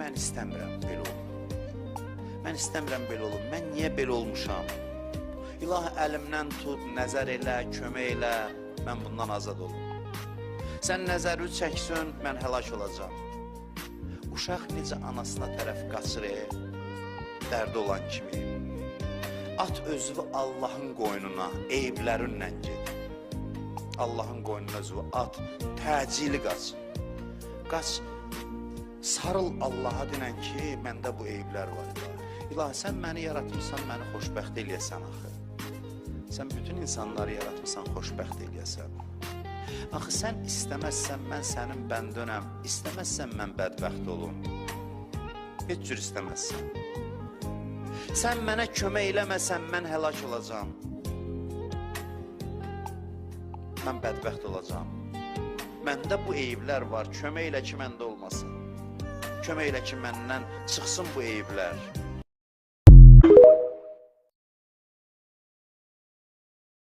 mən istəmirəm belə olum. Mən istəmirəm belə olum. Mən niyə belə olmuşam? İlahi əlimdən tut, nəzər elə, kömək elə, mən bundan azad olum. Sən nəzəri çəksin, mən həlak olacam. Uşaq necə anasına tərəf qaçır, dərdi olan kimi. At özünü Allahın qoynuna, eyiblərinlə ged. Allahın qoynuna özünü at, təcili qaç. Qaç, sarıl Allaha dinən ki, məndə bu eyiblər var. İlahi, sən məni yaratmışsan, məni xoşbəxt eləyəsən axı. Sən bütün insanları yaratmışsan, xoşbəxt eləyəsən. Axı, sən istəməzsən, mən sənin bəndönəm. İstəməzsən, mən bədbəxt olum. Heç cür istəməzsən. Sən mənə kömək eləməsən, mən həlak olacam. Mən bədbəxt olacam. Məndə bu eyiblər var, kömək elə ki, məndə olmasın. Kömək elə ki, məndən çıxsın bu eyiblər.